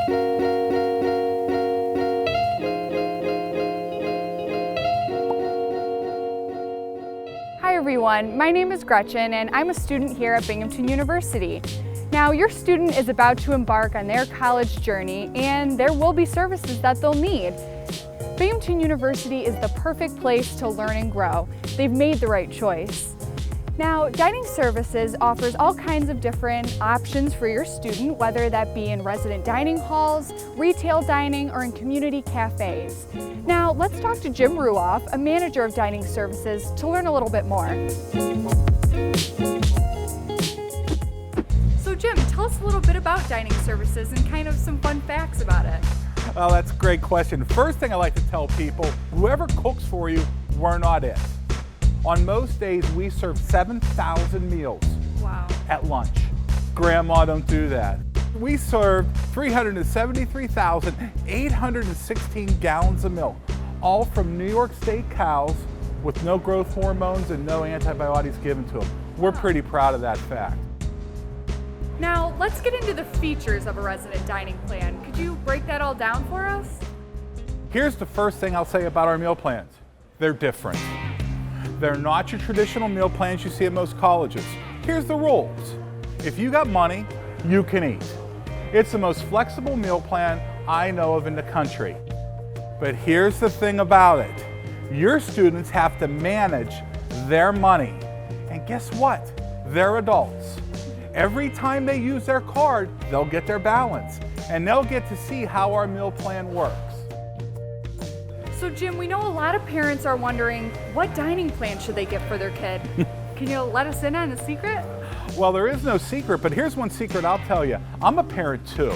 Hi everyone, my name is Gretchen and I'm a student here at Binghamton University. Now your student is about to embark on their college journey and there will be services that they'll need. Binghamton University is the perfect place to learn and grow. They've made the right choice. Now, Dining Services offers all kinds of different options for your student, whether that be in resident dining halls, retail dining, or in community cafes. Now, let's talk to Jim Ruoff, a manager of Dining Services, to learn a little bit more. So Jim, tell us a little bit about Dining Services and kind of some fun facts about it. Well, that's a great question. First thing I like to tell people, whoever cooks for you, we're not it. On most days, we serve 7,000 meals at lunch. Grandma don't do that. We serve 373,816 gallons of milk, all from New York State cows with no growth hormones and no antibiotics given to them. We're pretty proud of that fact. Now, let's get into the features of a resident dining plan. Could you break that all down for us? Here's the first thing I'll say about our meal plans. They're different. They're not your traditional meal plans you see at most colleges. Here's the rules. If you got money, you can eat. It's the most flexible meal plan I know of in the country. But here's the thing about it. Your students have to manage their money. And guess what? They're adults. Every time they use their card, they'll get their balance. And they'll get to see how our meal plan works. So Jim, we know a lot of parents are wondering, what dining plan should they get for their kid? Can you let us in on a secret? Well, there is no secret, but here's one secret I'll tell you. I'm a parent too.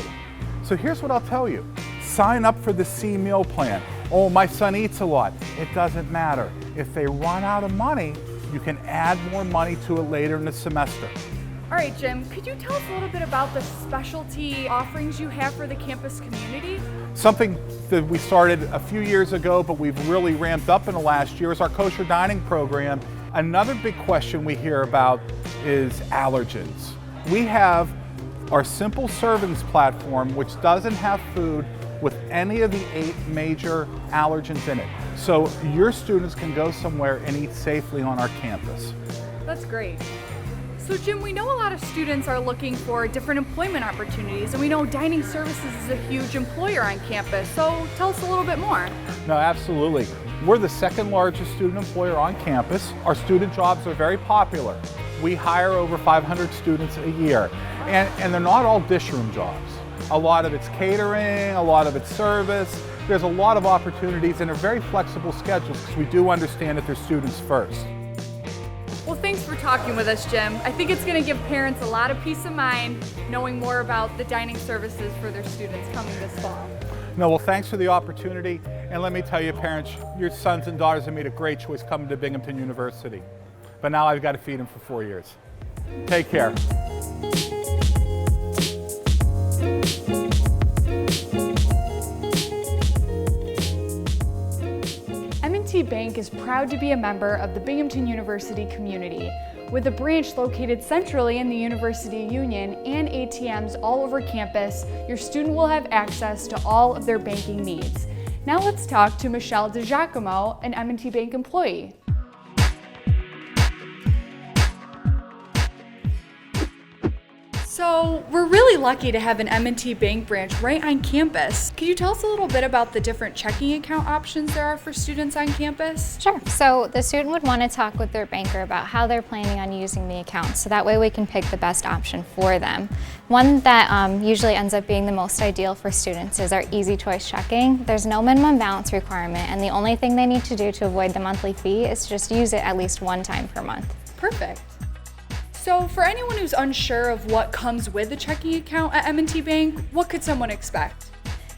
So here's what I'll tell you. Sign up for the C meal plan. Oh, my son eats a lot. It doesn't matter. If they run out of money, you can add more money to it later in the semester. All right, Jim, could you tell us a little bit about the specialty offerings you have for the campus community? Something that we started a few years ago, but we've really ramped up in the last year, is our kosher dining program. Another big question we hear about is allergens. We have our simple servings platform, which doesn't have food with any of the 8 major allergens in it. So your students can go somewhere and eat safely on our campus. That's great. So Jim, we know a lot of students are looking for different employment opportunities, and we know Dining Services is a huge employer on campus, so tell us a little bit more. No, absolutely. We're the second largest student employer on campus. Our student jobs are very popular. We hire over 500 students a year, and they're not all dish room jobs. A lot of it's catering, a lot of it's service. There's a lot of opportunities and they're very flexible schedules because we do understand that they're students first. Well, thanks for talking with us, Jim. I think it's going to give parents a lot of peace of mind knowing more about the dining services for their students coming this fall. No, well, thanks for the opportunity. And let me tell you, parents, your sons and daughters have made a great choice coming to Binghamton University. But now I've got to feed them for 4 years. Take care. M&T Bank is proud to be a member of the Binghamton University community. With a branch located centrally in the University Union and ATMs all over campus, your student will have access to all of their banking needs. Now let's talk to Michelle DiGiacomo, an M&T Bank employee. So we're really lucky to have an M&T Bank branch right on campus. Could you tell us a little bit about the different checking account options there are for students on campus? Sure. So the student would want to talk with their banker about how they're planning on using the account, so that way we can pick the best option for them. One that usually ends up being the most ideal for students is our Easy Choice checking. There's no minimum balance requirement, and the only thing they need to do to avoid the monthly fee is to just use it at least one time per month. Perfect. So for anyone who's unsure of what comes with a checking account at M&T Bank, what could someone expect?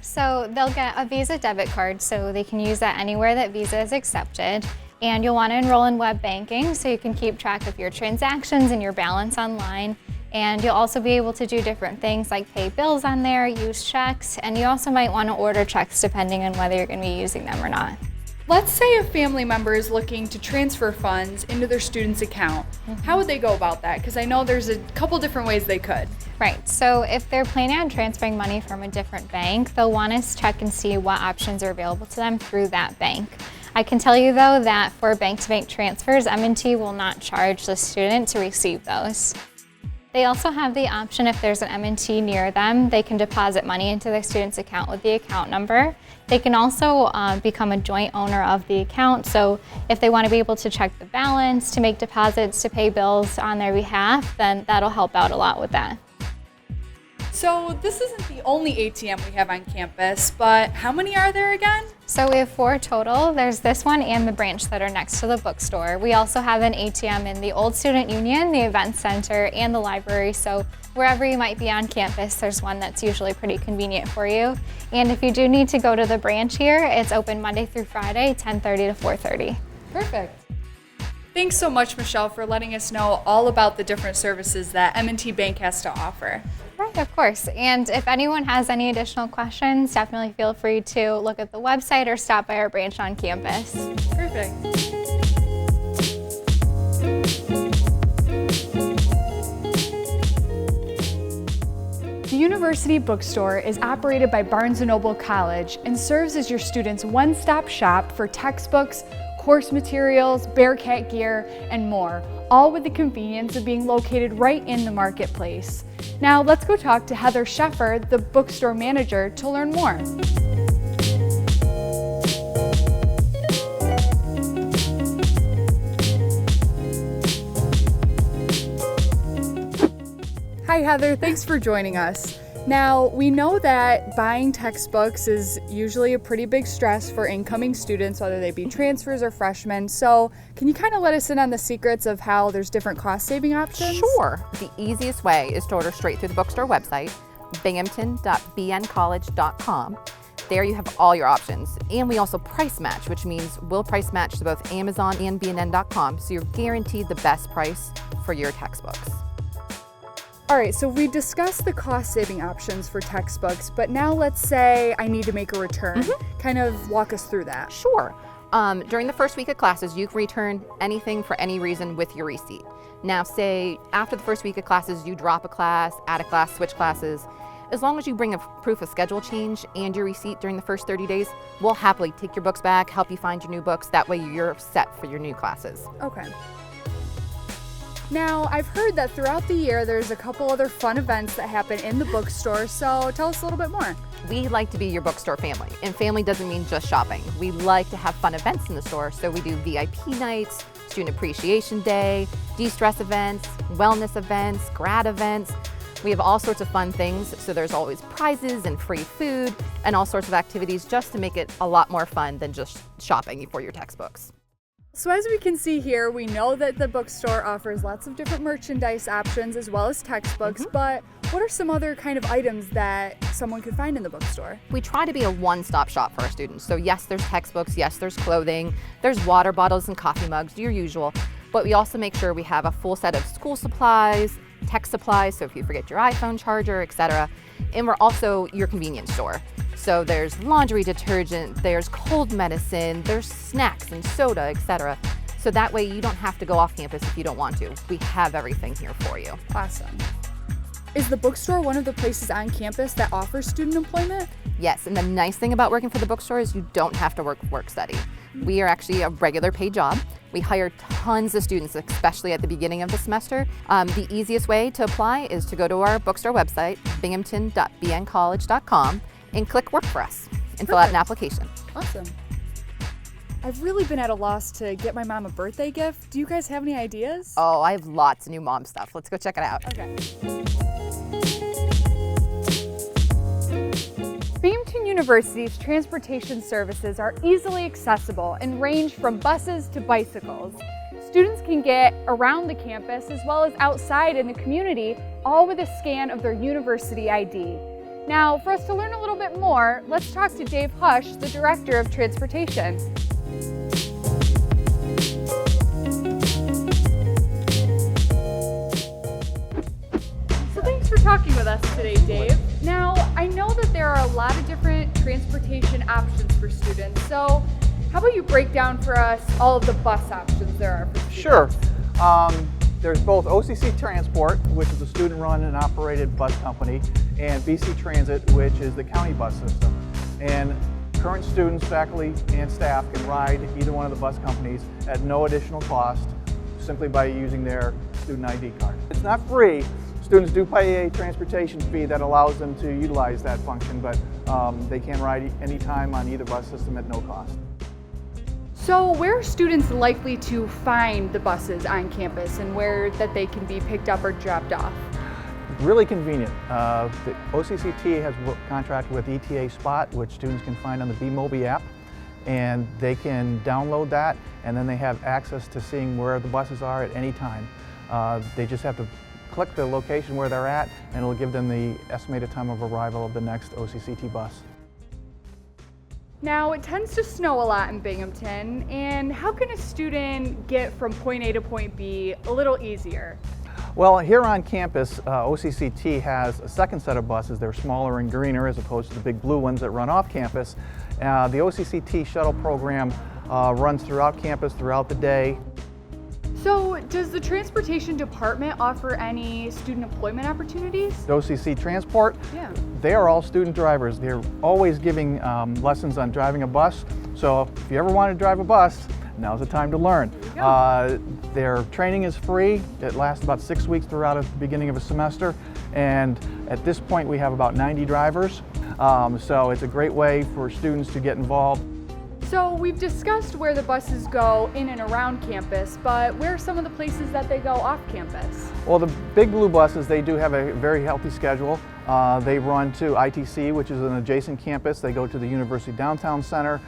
So they'll get a Visa debit card, so they can use that anywhere that Visa is accepted. And you'll want to enroll in web banking so you can keep track of your transactions and your balance online. And you'll also be able to do different things like pay bills on there, use checks, and you also might want to order checks depending on whether you're going to be using them or not. Let's say a family member is looking to transfer funds into their student's account. How would they go about that? Because I know there's a couple different ways they could. Right, so if they're planning on transferring money from a different bank, they'll want us to check and see what options are available to them through that bank. I can tell you though that for bank-to-bank transfers, M&T will not charge the student to receive those. They also have the option, if there's an M&T near them, they can deposit money into their student's account with the account number. They can also become a joint owner of the account, so if they want to be able to check the balance, to make deposits, to pay bills on their behalf, then that'll help out a lot with that. So this isn't the only ATM we have on campus, but how many are there again? So we have 4 total. There's this one and the branch that are next to the bookstore. We also have an ATM in the old Student Union, the Event Center, and the library. So wherever you might be on campus, there's one that's usually pretty convenient for you. And if you do need to go to the branch here, it's open Monday through Friday, 10:30 to 4:30. Perfect. Thanks so much, Michelle, for letting us know all about the different services that M&T Bank has to offer. Right, of course. And if anyone has any additional questions, definitely feel free to look at the website or stop by our branch on campus. Perfect. The University Bookstore is operated by Barnes & Noble College and serves as your students' one-stop shop for textbooks, course materials, Bearcat gear, and more, all with the convenience of being located right in the marketplace. Now let's go talk to Heather Sheffer, the bookstore manager, to learn more. Hi Heather, thanks for joining us. Now, we know that buying textbooks is usually a pretty big stress for incoming students, whether they be transfers or freshmen. So can you kind of let us in on the secrets of how there's different cost-saving options? Sure. The easiest way is to order straight through the bookstore website, binghamton.edu. There you have all your options. And we also price match, which means we'll price match to both Amazon and bnn.com, so you're guaranteed the best price for your textbooks. All right, so we discussed the cost-saving options for textbooks, but now let's say I need to make a return. Kind of walk us through that. Sure. During the first week of classes, you can return anything for any reason with your receipt. Now, say after the first week of classes, you drop a class, add a class, switch classes. As long as you bring a proof of schedule change and your receipt during the first 30 days, we'll happily take your books back, help you find your new books. That way you're set for your new classes. Okay. Now, I've heard that throughout the year there's a couple other fun events that happen in the bookstore, so tell us a little bit more. We like to be your bookstore family, and family doesn't mean just shopping. We like to have fun events in the store, so we do VIP nights, Student Appreciation Day, de-stress events, wellness events, grad events. We have all sorts of fun things, so there's always prizes and free food and all sorts of activities just to make it a lot more fun than just shopping for your textbooks. So as we can see here, we know that the bookstore offers lots of different merchandise options as well as textbooks, but what are some other kind of items that someone could find in the bookstore? We try to be a one-stop shop for our students. So yes, there's textbooks, yes, there's clothing, there's water bottles and coffee mugs, your usual, but we also make sure we have a full set of school supplies, tech supplies, so if you forget your iPhone charger, etc. And we're also your convenience store. So there's laundry detergent, there's cold medicine, there's snacks and soda, etc. So that way you don't have to go off campus if you don't want to. We have everything here for you. Awesome. Is the bookstore one of the places on campus that offers student employment? Yes, and the nice thing about working for the bookstore is you don't have to work study. We are actually a regular paid job. We hire tons of students, especially at the beginning of the semester. The easiest way to apply is to go to our bookstore website, binghamton.edu, and click Work for Us and fill out an application. Awesome. I've really been at a loss to get my mom a birthday gift. Do you guys have any ideas? Oh, I have lots of new mom stuff. Let's go check it out. Okay. Binghamton University's transportation services are easily accessible and range from buses to bicycles. Students can get around the campus as well as outside in the community, all with a scan of their university ID. Now, for us to learn a little bit more, let's talk to Dave Hush, the Director of Transportation. So thanks for talking with us today, Dave. Now, I know that there are a lot of different transportation options for students, so How about you break down for us all of the bus options there are for students? Sure. There's both OCC Transport, which is a student-run and operated bus company, and BC Transit, which is the county bus system. And current students, faculty, and staff can ride either one of the bus companies at no additional cost, simply by using their student ID card. It's not free. Students do pay a transportation fee that allows them to utilize that function, but they can ride anytime on either bus system at no cost. So where are students likely to find the buses on campus and where that they can be picked up or dropped off? Really convenient. The OCCT has contracted with ETA Spot, which students can find on the bMobi app, and they can download that, and then they have access to seeing where the buses are at any time. They just have to click the location where they're at, and it'll give them the estimated time of arrival of the next OCCT bus. Now, it tends to snow a lot in Binghamton, and how can a student get from point A to point B a little easier? Well, here on campus, OCCT has a second set of buses. They're smaller and greener as opposed to the big blue ones that run off campus. The OCCT shuttle program runs throughout campus throughout the day. So, does the transportation department offer any student employment opportunities? The OCC Transport, they are all student drivers. They're always giving lessons on driving a bus. So if you ever want to drive a bus, now's the time to learn. Their training is free. It lasts about 6 weeks throughout the beginning of a semester. And at this point, we have about 90 drivers. So it's a great way for students to get involved. So we've discussed where the buses go in and around campus, but where are some of the places that they go off campus? Well, the big blue buses, they do have a very healthy schedule. They run to ITC, which is an adjacent campus. They go to the University Downtown Center.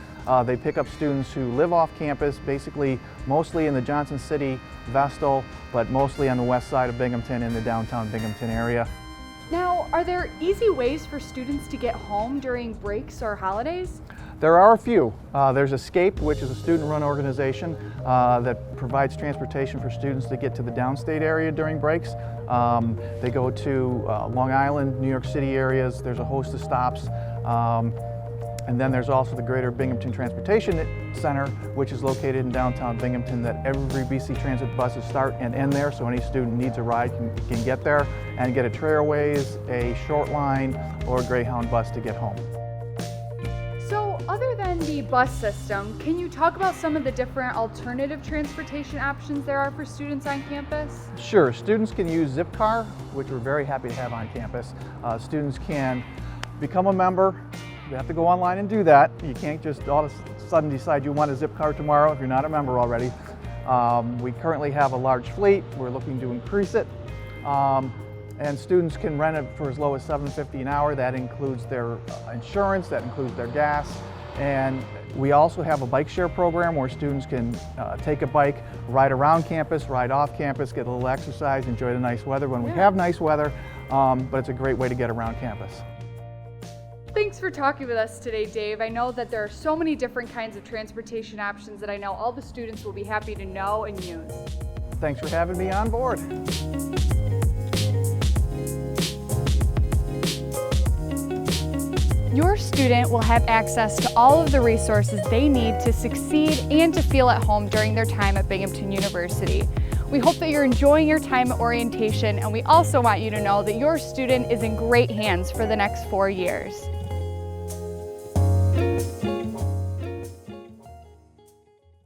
They pick up students who live off campus, basically mostly in the Johnson City, Vestal, but mostly on the west side of Binghamton in the downtown Binghamton area. Now, are there easy ways for students to get home during breaks or holidays? There are a few. There's Escape, which is a student-run organization that provides transportation for students to get to the downstate area during breaks. They go to Long Island, New York City areas. There's a host of stops. And then there's also the Greater Binghamton Transportation Center, which is located in downtown Binghamton, that every BC Transit buses start and end there, so any student needs a ride can get there and get a Trailways, a Short Line, or a Greyhound bus to get home. So other than the bus system, can you talk about some of the different alternative transportation options there are for students on campus? Sure, students can use Zipcar, which we're very happy to have on campus. Students can become a member. You have to go online and do that. You can't just all of a sudden decide you want a Zipcar tomorrow if you're not a member already. We currently have a large fleet. We're looking to increase it. And students can rent it for as low as $7.50 an hour. That includes their insurance, that includes their gas. And we also have a bike share program where students can take a bike, ride around campus, ride off campus, get a little exercise, enjoy the nice weather when we have nice weather. But it's a great way to get around campus. Thanks for talking with us today, Dave. I know that there are so many different kinds of transportation options that I know all the students will be happy to know and use. Thanks for having me on board. Your student will have access to all of the resources they need to succeed and to feel at home during their time at Binghamton University. We hope that you're enjoying your time at orientation, and we also want you to know that your student is in great hands for the next 4 years.